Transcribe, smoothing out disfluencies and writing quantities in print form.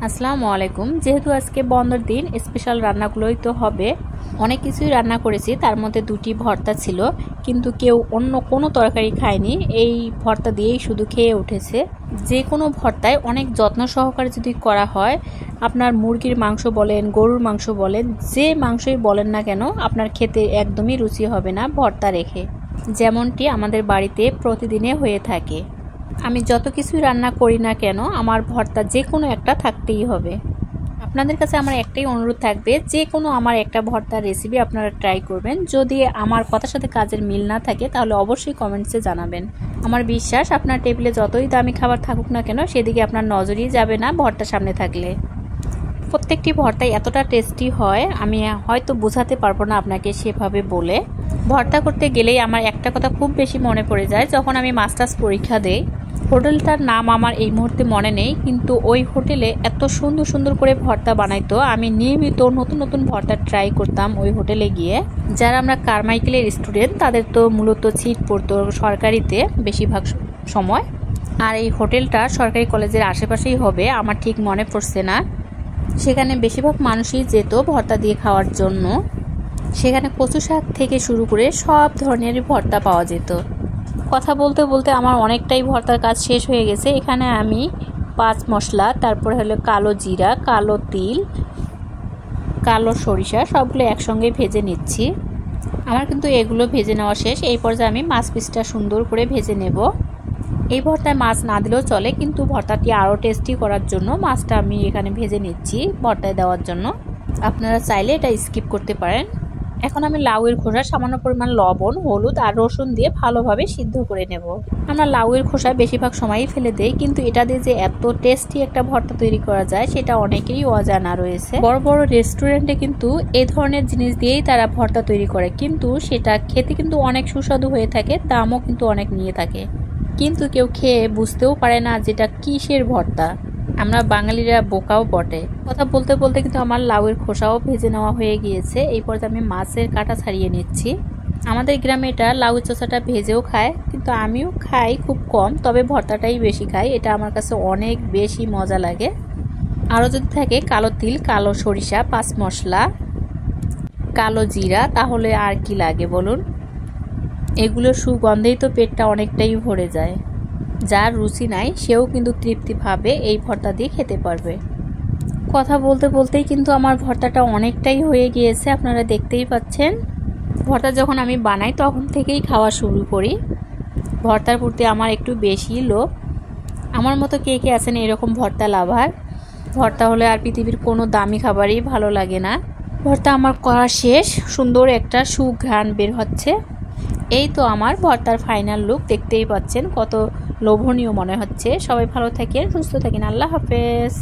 আসসালামু আলাইকুম। যেহেতু আজকে বন্ধের দিন, স্পেশাল রান্নাগুলোই তো হবে। অনেক কিছুই রান্না করেছি, তার মধ্যে দুটি ভর্তা ছিল, কিন্তু কেউ অন্য কোনো তরকারি খায়নি। এই ভর্তা দিয়েই শুধু খেয়ে উঠেছে। যে কোনো ভর্তায় অনেক যত্ন সহকারে যদি করা হয়, আপনার মুরগির মাংস বলেন, গরুর মাংস বলেন, যে মাংসই বলেন না কেন, আপনার খেতে একদমই রুচি হবে না ভর্তা রেখে, যেমনটি আমাদের বাড়িতে প্রতিদিনে হয়ে থাকে। আমি যত কিছুই রান্না করি না কেন, আমার ভর্তা যে কোনো একটা থাকতেই হবে। আপনাদের কাছে আমার একটাই অনুরোধ থাকবে, যে কোনো আমার একটা ভর্তার রেসিপি আপনারা ট্রাই করবেন। যদি আমার কথার সাথে কাজের মিল না থাকে, তাহলে অবশ্যই কমেন্টসে জানাবেন। আমার বিশ্বাস, আপনার টেবিলে যতই দামি খাবার থাকুক না কেন, সেদিকে আপনার নজরই যাবে না ভর্তা সামনে থাকলে। প্রত্যেকটি ভর্তাই এতটা টেস্টি হয়, আমি হয়তো বোঝাতে পারবো না আপনাকে সেভাবে বলে। ভর্তা করতে গেলেই আমার একটা কথা খুব বেশি মনে পড়ে যায়, যখন আমি মাস্টার্স পরীক্ষা দেই। হোটেলটার নাম আমার এই মুহূর্তে মনে নেই, কিন্তু ওই হোটেলে এত সুন্দর সুন্দর করে ভর্তা বানাইতো। আমি নিয়মিত নতুন নতুন ভর্তা ট্রাই করতাম ওই হোটেলে গিয়ে। যারা আমরা কারমাইকেলের স্টুডেন্ট, তাদের তো মূলত সিট পড়তো সরকারিতে বেশিরভাগ সময়। আর এই হোটেলটা সরকারি কলেজের আশেপাশেই হবে, আমার ঠিক মনে পড়ছে না। সেখানে বেশিরভাগ মানুষই যেত ভর্তা দিয়ে খাওয়ার জন্য। সেখানে কচু শাক থেকে শুরু করে সব ধরনের ভর্তা পাওয়া যেত। কথা বলতে বলতে আমার অনেকটাই ভর্তার কাজ শেষ হয়ে গেছে। এখানে আমি 5 মশলা, তারপরে হলো কালো জিরা, কালো তিল, কালো সরিষা সবগুলো একসঙ্গে ভেজে নিচ্ছি। আমার কিন্তু এগুলো ভেজে নেওয়া শেষ। এই পর্যায়ে আমি মাছ পিসটা সুন্দর করে ভেজে নেব। এই ভর্তায় মাছ না দিলেও চলে, কিন্তু ভর্তাটি আরও টেস্টি করার জন্য মাছটা আমি এখানে ভেজে নিচ্ছি ভর্তায় দেওয়ার জন্য। আপনারা চাইলে এটা স্কিপ করতে পারেন। এখন আমি লাউয়ের খোসা, সামান্য পরিমাণ লবণ, হলুদ আর রসুন দিয়ে ভালোভাবে সিদ্ধ করে নেব। আমরা লাউয়ের খোসা বেশিরভাগ সময়ই ফেলে দেই, কিন্তু এটা দিয়ে যে এত টেস্টি একটা ভর্তা তৈরি করা যায়, সেটা অনেকেরই অজানা রয়েছে। বড় বড় রেস্টুরেন্টে কিন্তু এই ধরনের জিনিস দিয়েই তারা ভর্তা তৈরি করে, কিন্তু সেটা খেতে কিন্তু অনেক সুস্বাদু হয়ে থাকে, দামও কিন্তু অনেক নিয়ে থাকে। কিন্তু কেউ খেয়ে বুঝতেও পারে না যেটা কিসের ভর্তা। আমরা বাঙালিরা বোকাও বটে। কথা বলতে বলতে কিন্তু আমার লাউয়ের খোসাও ভেজে নেওয়া হয়ে গিয়েছে। এই পর্যায়ে আমি মাছের কাঁটা ছাড়িয়ে নিচ্ছি। আমাদের গ্রামে এটা লাউ চোষাটা ভেজেও খায়, কিন্তু আমিও খাই খুব কম, তবে ভর্তাটাই বেশি খাই। এটা আমার কাছে অনেক বেশি মজা লাগে। আরও যদি থাকে কালো তিল, কালো সরিষা, 5 মশলা, কালো জিরা, তাহলে আর কি লাগে বলুন। এগুলোর সুগন্ধেই তো পেটটা অনেকটাই ভরে যায়। যার রুচি নাই সেও কিন্তু তৃপ্তিভাবে এই ভর্তা দিয়ে খেতে পারবে। কথা বলতে বলতেই কিন্তু আমার ভর্তাটা অনেকটাই হয়ে গিয়েছে, আপনারা দেখতেই পাচ্ছেন। ভর্তা যখন আমি বানাই তখন থেকেই খাওয়া শুরু করি। ভর্তার প্রতি আমার একটু বেশি লোভ। আমার মতো কে কে আছেন এরকম ভর্তা লাভার? ভর্তা হলে আর পৃথিবীর কোনো দামি খাবারই ভালো লাগে না। ভর্তা আমার করা শেষ, সুন্দর একটা সুঘ্রাণ বের হচ্ছে। এই তো আমার ভর্তার ফাইনাল লুক, দেখতেই পাচ্ছেন কত লোভনীয় মনে হচ্ছে। সবাই ভালো থাকেন, সুস্থ থাকেন। আল্লাহ হাফেজ।